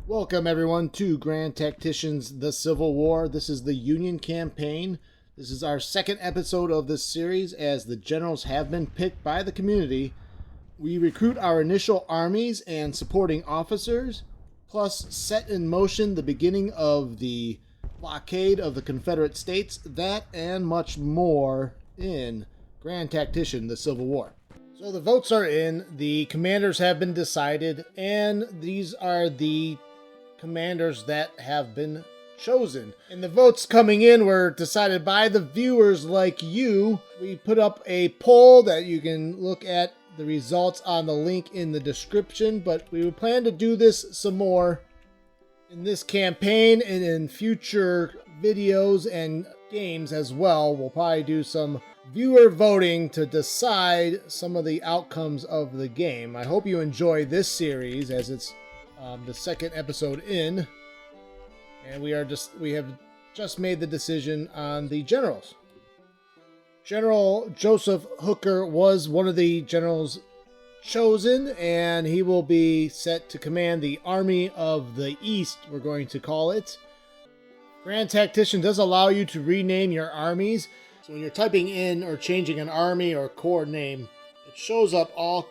Welcome everyone to Grand Tactician's The Civil War. This is the Union campaign. This is our second episode of this series as the generals have been picked by the community. We recruit our initial armies and supporting officers, plus set in motion the beginning of the blockade of the Confederate States, that and much more in Grand Tactician, The Civil War. So the votes are in, the commanders have been decided, and these are the commanders that have been chosen. And the votes coming in were decided by the viewers like you. We put up a poll that you can look at the results on the link in the description, but we would plan to do this some more in this campaign and in future videos and games as well. We'll probably do some viewer voting to decide some of the outcomes of the game. I hope you enjoy this series as it's the second episode in, and we have just made the decision on the generals. General JosephHooker was one of the generals chosen, and he will be set to command the Army of the East, we're going to call it. Grand Tactician does allow you to rename your armies, so when you're typing in or changing an army or corps name, it shows up all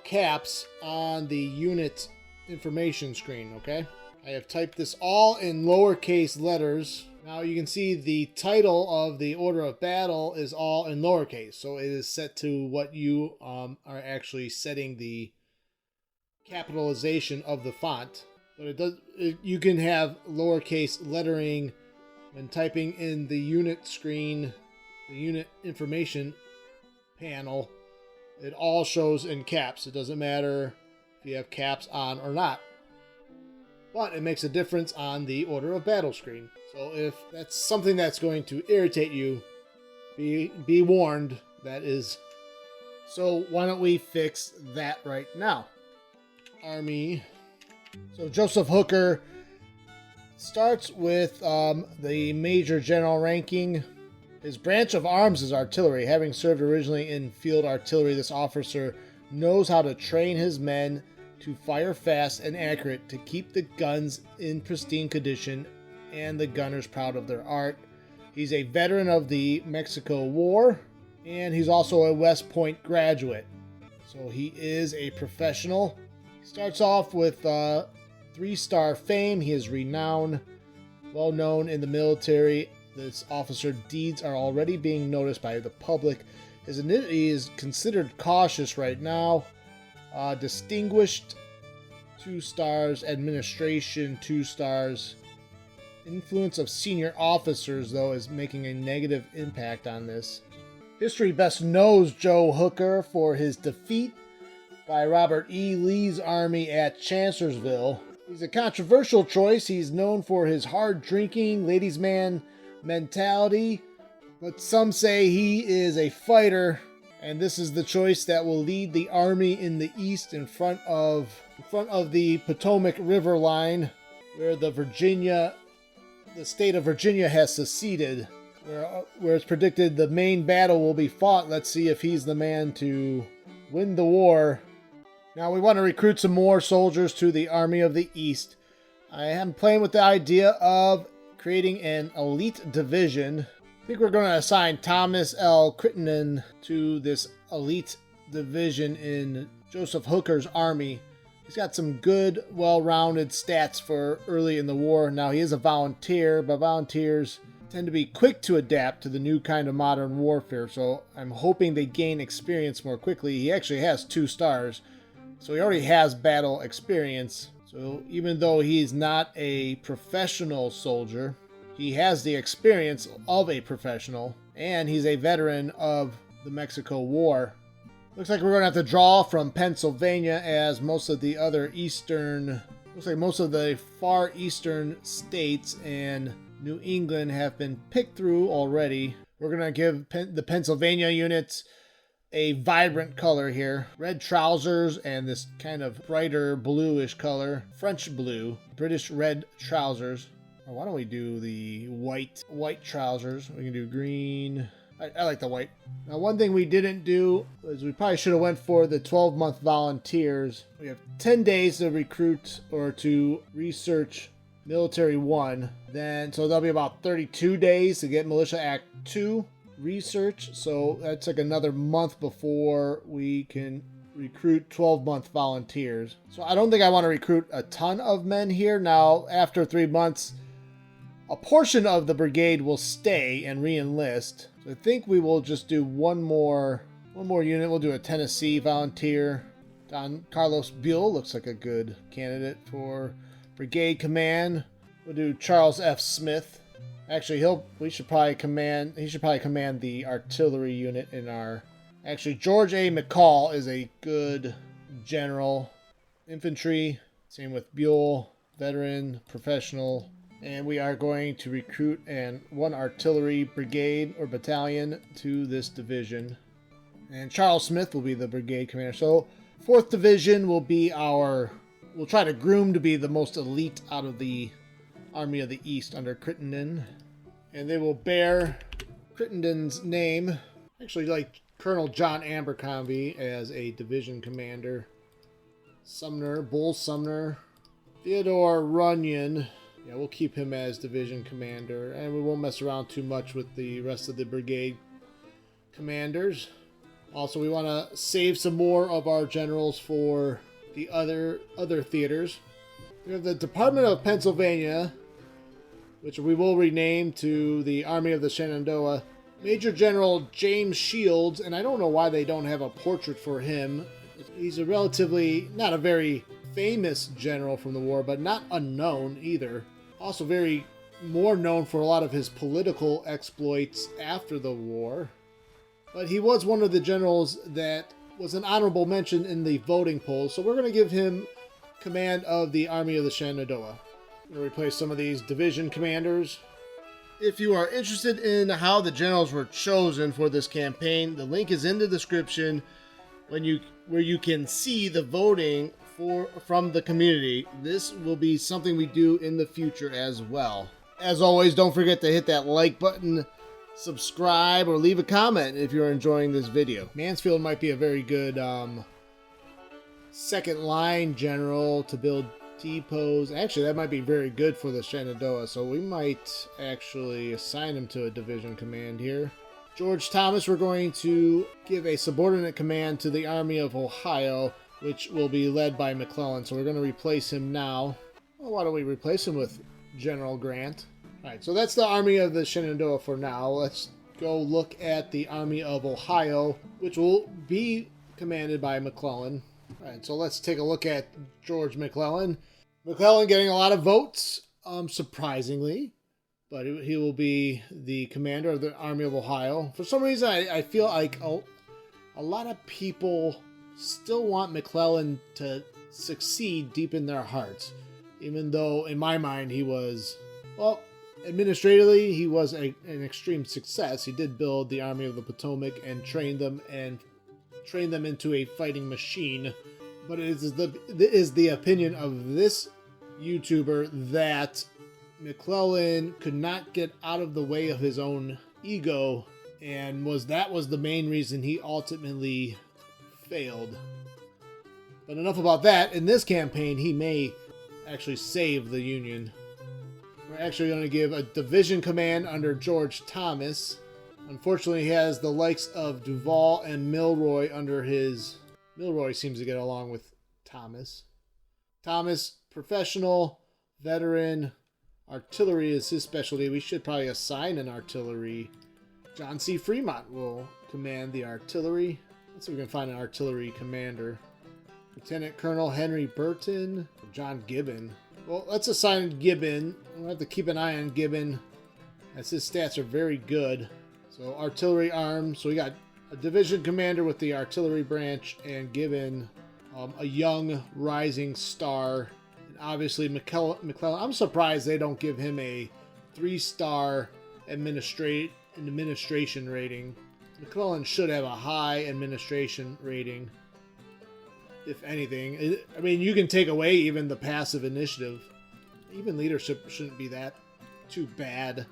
caps on the unit information screen, okay? I have typed this all in lowercase letters. Now you can see the title of the order of battle is all in lowercase, so it is set to what you are actually setting the capitalization of the font. But you can have lowercase lettering when typing in the unit screen, the unit information panel. It all shows in caps. It doesn't matter if you have caps on or not. But it makes a difference on the order of battle screen. So if that's something that's going to irritate you, be warned, that is. So why don't we fix that right now? Army. So JosephHooker starts with the Major General ranking. His branch of arms is artillery. Having served originally in field artillery, this officer knows how to train his men to fire fast and accurate to keep the guns in pristine condition and the gunners proud of their art. He's a veteran of the Mexico War, and he's also a West Point graduate. So he is a professional. He starts off with 3-star fame. He is renowned, well known in the military. This officer deeds are already being noticed by the public. His identity is considered cautious right now. Distinguished, 2 stars. Administration, 2 stars. Influence of senior officers, though, is making a negative impact on this. History best knows Joe Hooker for his defeat by Robert E. Lee's army at Chancellorsville. He's a controversial choice. He's known for his hard drinking, ladies' man mentality, but some say he is a fighter, and this is the choice that will lead the army in the east in front of the Potomac River line, where the state of Virginia has seceded, where it's predicted the main battle will be fought. Let's see if he's the man to win the war. Now we want to recruit some more soldiers to the Army of the East. I am playing with the idea of creating an elite division. I think we're going to assign Thomas L. Crittenden to this elite division in JosephHooker's army. He's got some good, well-rounded stats for early in the war. Now, he is a volunteer, but volunteers tend to be quick to adapt to the new kind of modern warfare, so I'm hoping they gain experience more quickly. He actually has 2 stars, so he already has battle experience. So even though he's not a professional soldier, he has the experience of a professional, and he's a veteran of the Mexico War. Looks like we're going to have to draw from Pennsylvania, as most of the far eastern states and New England have been picked through already. We're going to give the Pennsylvania units a vibrant color here. Red trousers and this kind of brighter bluish color. French blue. British red trousers. Or why don't we do the white trousers? We can do green. I like the white. Now, one thing we didn't do is we probably should have went for the 12-month volunteers. We have 10 days to recruit or to research Military 1. Then, so that'll be about 32 days to get Militia Act 2 research. So that's like another month before we can recruit 12-month volunteers. So I don't think I want to recruit a ton of men here. Now, after 3 months, a portion of the brigade will stay and re-enlist. So I think we will just do one more unit. We'll do a Tennessee volunteer. Don Carlos Buell looks like a good candidate for brigade command. We'll do Charles F. Smith. Actually, he should probably command the artillery unit in our. Actually, George A. McCall is a good general. Infantry. Same with Buell, veteran, professional. And we are going to recruit one artillery brigade or battalion to this division. And Charles Smith will be the brigade commander. So 4th Division will be we'll try to groom to be the most elite out of the Army of the East under Crittenden. And they will bear Crittenden's name. Actually, like Colonel John Abercrombie as a division commander. Bull Sumner. Theodore Runyon. Yeah, we'll keep him as division commander, and we won't mess around too much with the rest of the brigade commanders. Also, we want to save some more of our generals for the other theaters. We have the Department of Pennsylvania, which we will rename to the Army of the Shenandoah. Major General James Shields, and I don't know why they don't have a portrait for him. He's not a very famous general from the war, but not unknown either. Also very more known for a lot of his political exploits after the war. But he was one of the generals that was an honorable mention in the voting polls, so we're going to give him command of the Army of the Shenandoah. I'm going to replace some of these division commanders. If you are interested in how the generals were chosen for this campaign, the link is in the description where you can see the voting from the community. This will be something we do in the future as well. As always, don't forget to hit that like button, subscribe, or leave a comment if you're enjoying this video. Mansfield might be a very good second line general to build depots. Actually, that might be very good for the Shenandoah, so we might actually assign him to a division command here. George Thomas, we're going to give a subordinate command to the Army of Ohio, which will be led by McClellan. So we're going to replace him now. Well, why don't we replace him with General Grant? All right, so that's the Army of the Shenandoah for now. Let's go look at the Army of Ohio, which will be commanded by McClellan. All right, so let's take a look at George McClellan. McClellan getting a lot of votes, surprisingly, but he will be the commander of the Army of Ohio. For some reason, I feel like a lot of people still want McClellan to succeed deep in their hearts, even though in my mind he was, well, administratively he was an extreme success. He did build the Army of the Potomac and train them into a fighting machine. But it is the opinion of this YouTuber that McClellan could not get out of the way of his own ego, and that was the main reason he ultimately failed. But enough about that. In this campaign, he may actually save the Union. We're actually going to give a division command under George Thomas. Unfortunately, he has the likes of Duval and Milroy under his. Milroy seems to get along with Thomas. Thomas, professional, veteran, artillery is his specialty. We should probably assign an artillery. John C. Fremont will command the artillery. Let's see if we can find an artillery commander. Lieutenant Colonel Henry Burton, John Gibbon. Well, let's assign Gibbon. We'll have to keep an eye on Gibbon, as his stats are very good. So artillery arms. So we got a division commander with the artillery branch, and Gibbon, a young rising star. And obviously McClellan. I'm surprised they don't give him a 3-star administration rating. McClellan should have a high administration rating, if anything. I mean, you can take away even the passive initiative. Even leadership shouldn't be that too bad.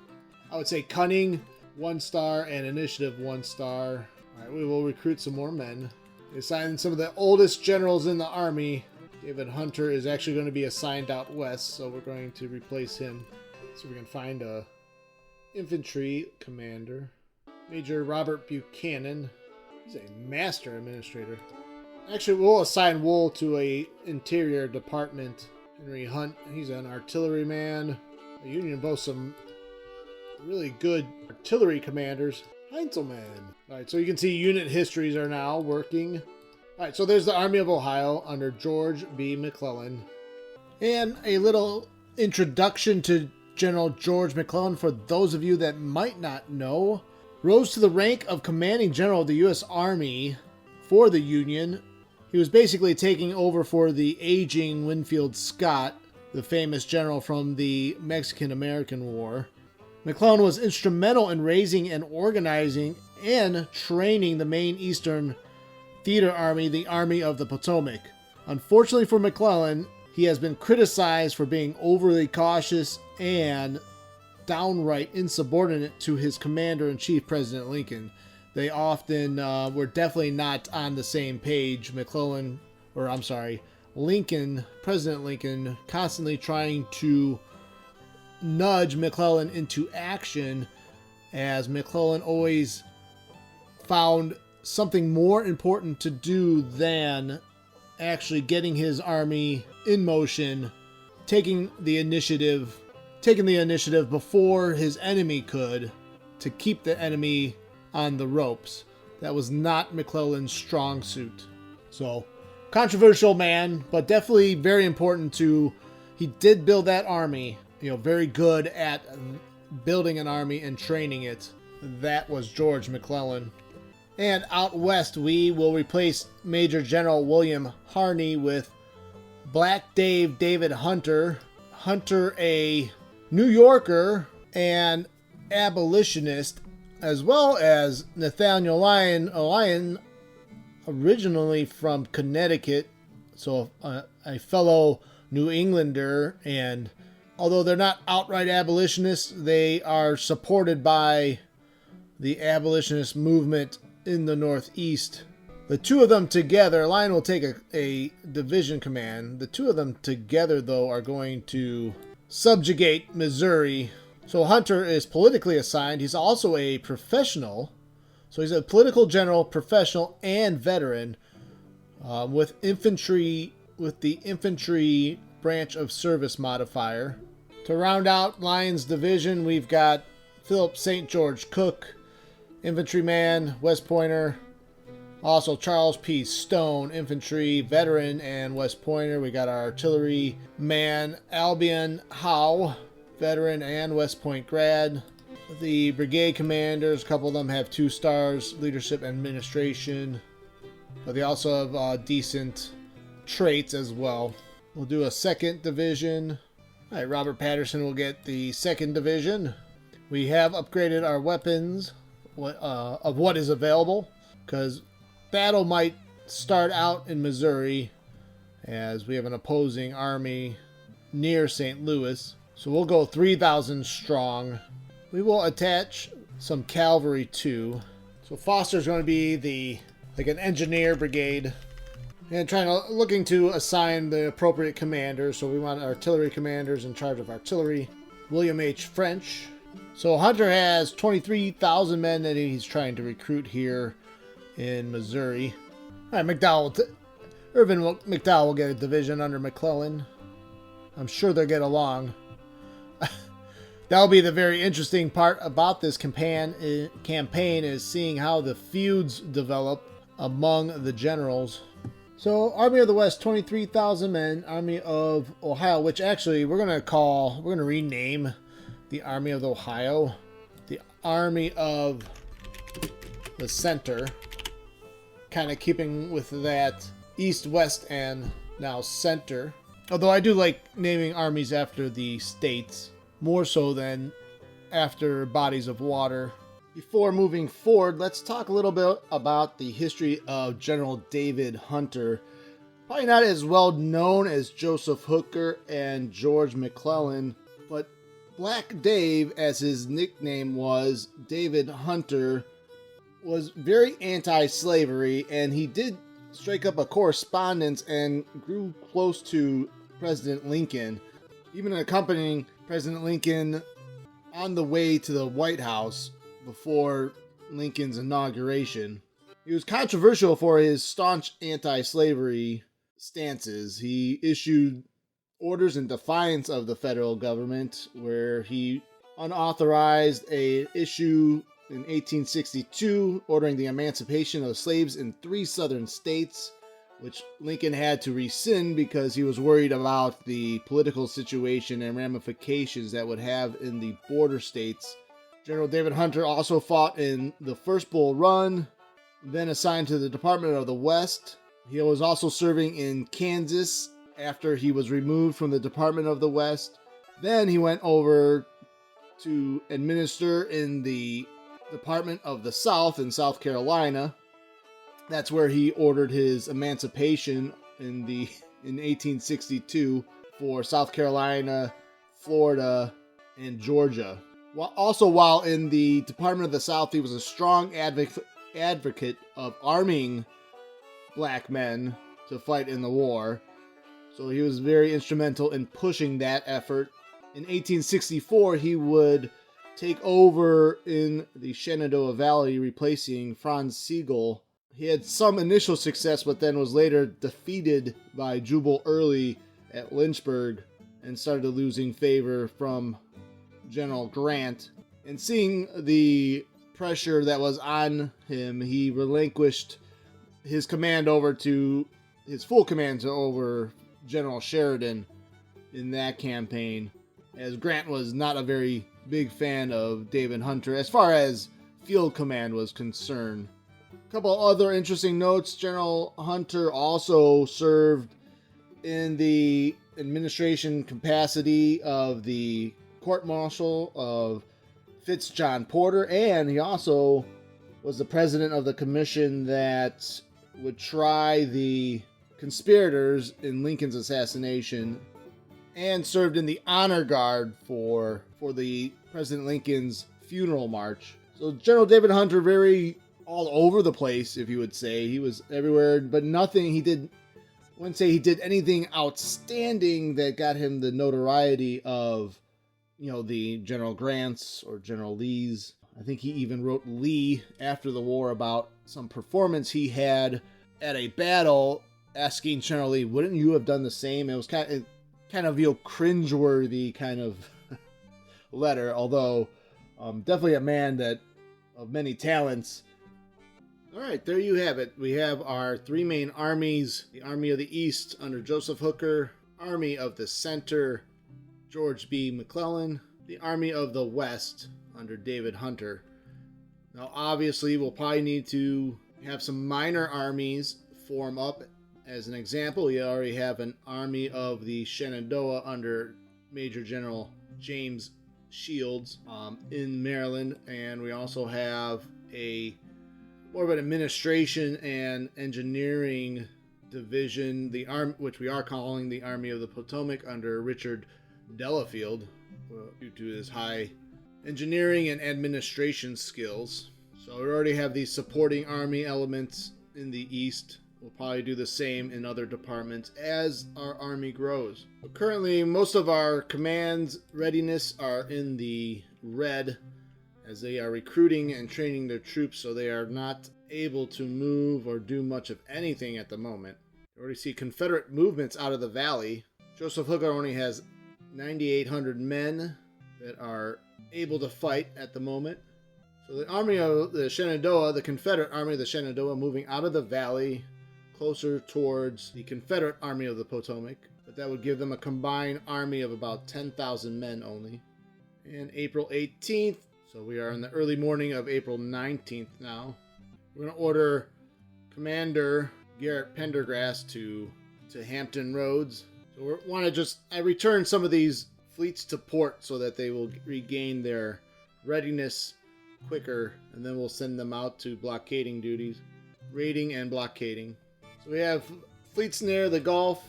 I would say cunning, 1 star and initiative 1 star. Alright, we will recruit some more men. They assigned some of the oldest generals in the army. David Hunter is actually going to be assigned out west, so we're going to replace him. So we can find a infantry commander. Major Robert Buchanan. He's a master administrator. Actually, we'll assign Wool to a interior department. Henry Hunt, he's an artilleryman. The Union boasts some really good artillery commanders. Heinzelman. Alright, so you can see unit histories are now working. Alright, so there's the Army of Ohio under George B. McClellan. And a little introduction to General George McClellan for those of you that might not know. Rose to the rank of commanding general of the U.S. Army for the Union. He was basically taking over for the aging Winfield Scott, the famous general from the Mexican-American War. McClellan was instrumental in raising and organizing and training the main Eastern Theater Army, the Army of the Potomac. Unfortunately for McClellan, he has been criticized for being overly cautious and downright insubordinate to his commander-in-chief, President Lincoln. They often were definitely not on the same page. Lincoln, President Lincoln, constantly trying to nudge McClellan into action, as McClellan always found something more important to do than actually getting his army in motion, taking the initiative before his enemy could, to keep the enemy on the ropes. That was not McClellan's strong suit. So, controversial man, but definitely very important he did build that army, very good at building an army and training it. That was George McClellan. And out west, we will replace Major General William Harney with Black David Hunter. Hunter, a New Yorker and abolitionist, as well as Nathaniel Lyon, originally from Connecticut, so a fellow New Englander, and although they're not outright abolitionists, they are supported by the abolitionist movement in the Northeast. The two of them together, Lyon will take a division command. The two of them together, though, are going to subjugate Missouri. So Hunter is politically assigned. He's also a professional. So he's a political general, professional, and veteran with the infantry branch of service modifier. To round out Lyon's division, we've got Philip St. George Cook, infantryman, West Pointer. Also Charles P. Stone, infantry, veteran, and West Pointer. We got our artillery man, Albion Howe, veteran and West Point grad. The brigade commanders, a couple of them have 2 stars, leadership and administration. But they also have decent traits as well. We'll do a 2nd division. All right, Robert Patterson will get the 2nd division. We have upgraded our weapons of what is available, because battle might start out in Missouri, as we have an opposing army near St. Louis. So we'll go 3,000 strong. We will attach some cavalry too. So Foster's going to be an engineer brigade, and looking to assign the appropriate commanders. So we want artillery commanders in charge of artillery. William H. French. So Hunter has 23,000 men that he's trying to recruit here in Missouri. All right, Irvin McDowell will get a division under McClellan. I'm sure they'll get along. That'll be the very interesting part about this campaign is seeing how the feuds develop among the generals. So Army of the West, 23,000 men. Army of Ohio, which actually we're going to rename the Army of Ohio the Army of the Center, kind of keeping with that east, west, and now center. Although I do like naming armies after the states, more so than after bodies of water. Before moving forward, let's talk a little bit about the history of General David Hunter. Probably not as well known as Joseph Hooker and George McClellan, but Black Dave, as his nickname was, David Hunter, was very anti-slavery, and he did strike up a correspondence and grew close to President Lincoln, even accompanying President Lincoln on the way to the White House before Lincoln's inauguration. He was controversial for his staunch anti-slavery stances. He issued orders in defiance of the federal government, where he unauthorized a issue in 1862 ordering the emancipation of slaves in 3 southern states, which Lincoln had to rescind because he was worried about the political situation and ramifications that would have in the border states. General David Hunter also fought in the First Bull Run, then assigned to the Department of the West. He was also serving in Kansas after he was removed from the Department of the West. Then he went over to administer in the Department of the South in South Carolina. That's where he ordered his emancipation in 1862 for South Carolina, Florida, and Georgia. While in the Department of the South, he was a strong advocate of arming black men to fight in the war. So he was very instrumental in pushing that effort. In 1864, he would take over in the Shenandoah Valley, replacing Franz Sigel. He had some initial success, but then was later defeated by Jubal Early at Lynchburg and started losing favor from General Grant. And seeing the pressure that was on him, he relinquished his full command over General Sheridan in that campaign, as Grant was not a very big fan of David Hunter as far as field command was concerned. A couple other interesting notes. General Hunter also served in the administration capacity of the court-martial of Fitz-John Porter, and he also was the president of the commission that would try the conspirators in Lincoln's assassination, and served in the honor guard for the President Lincoln's funeral march. So General David Hunter, very all over the place, if you would say. He was everywhere, but nothing he did. I wouldn't say he did anything outstanding that got him the notoriety of, the General Grants or General Lee's. I think he even wrote Lee after the war about some performance he had at a battle, asking General Lee, "Wouldn't you have done the same?" It was kind of cringeworthy kind of letter, although definitely a man of many talents. All right, there you have it. We have our 3 main armies: the Army of the East under Joseph Hooker, Army of the Center, George B. McClellan, the Army of the West under David Hunter. Now, obviously, we'll probably need to have some minor armies form up. As an example, we already have an Army of the Shenandoah under Major General James Shields in Maryland, and we also have more of an administration and engineering division, which we are calling the Army of the Potomac under Richard Delafield, due to his high engineering and administration skills. So we already have these supporting army elements in the East. We'll probably do the same in other departments as our army grows. But currently, most of our commands readiness are in the red, as they are recruiting and training their troops, so they are not able to move or do much of anything at the moment. You already see Confederate movements out of the valley. Joseph Hooker only has 9,800 men that are able to fight at the moment. So the Army of the Shenandoah, the Confederate Army of the Shenandoah, moving out of the valley closer towards the Confederate Army of the Potomac, but that would give them a combined army of about 10,000 men only. And April 18th, so we are in the early morning of April 19th now, we're going to order Commander Garrett Pendergrass to Hampton Roads. So we want to I returned some of these fleets to port so that they will regain their readiness quicker, and then we'll send them out to blockading duties, raiding and blockading. So we have fleets near the Gulf.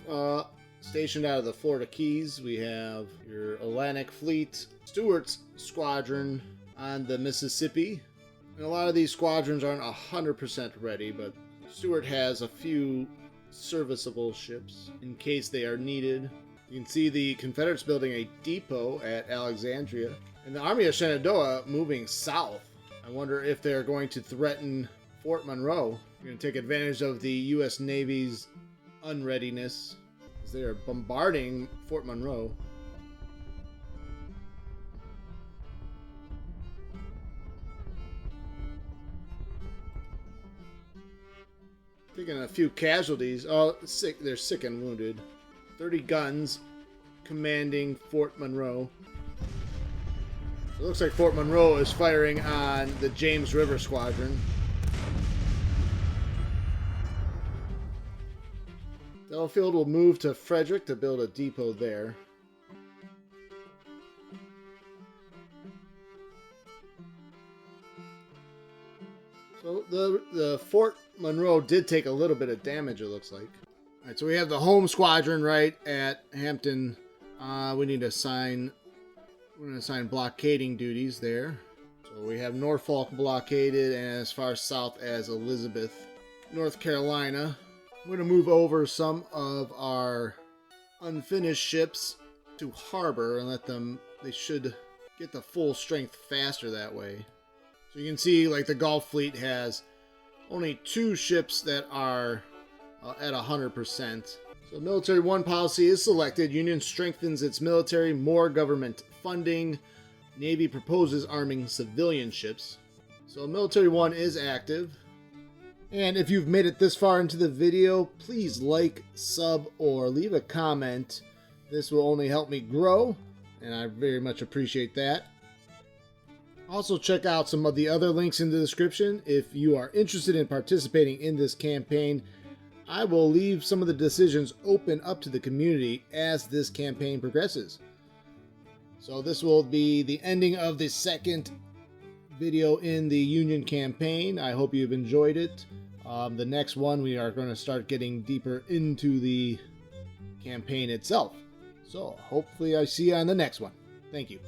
stationed out of the Florida Keys. We have your Atlantic Fleet, Stewart's squadron on the Mississippi. And a lot of these squadrons aren't 100% ready, but Stewart has a few serviceable ships in case they are needed. You can see the Confederates building a depot at Alexandria, and the Army of Shenandoah moving south. I wonder if they're going to threaten Fort Monroe. They're going to take advantage of the U.S. Navy's unreadiness as they are bombarding Fort Monroe. Taking a few casualties. Oh, sick. They're sick and wounded. 30 guns commanding Fort Monroe. It looks like Fort Monroe is firing on the James River Squadron. Delafield will move to Frederick to build a depot there. So the Fort Monroe did take a little bit of damage, it looks like. Alright, so we have the home squadron right at Hampton. We need to assign... We're going to assign blockading duties there. So we have Norfolk blockaded and as far south as Elizabeth, North Carolina. I'm going to move over some of our unfinished ships to harbor and let them... They should get the full strength faster that way. So you can see like the Gulf Fleet has only 2 ships that are at 100%. So Military 1 policy is selected. Union strengthens its military, more government funding. Navy proposes arming civilian ships. So Military 1 is active. And if you've made it this far into the video, please like, sub, or leave a comment. This will only help me grow, and I very much appreciate that. Also check out some of the other links in the description if you are interested in participating in this campaign. I will leave some of the decisions open up to the community as this campaign progresses. So this will be the ending of the second video in the Union campaign. I hope you've enjoyed it. The next one we are going to start getting deeper into the campaign itself. So hopefully I see you on the next one. Thank you.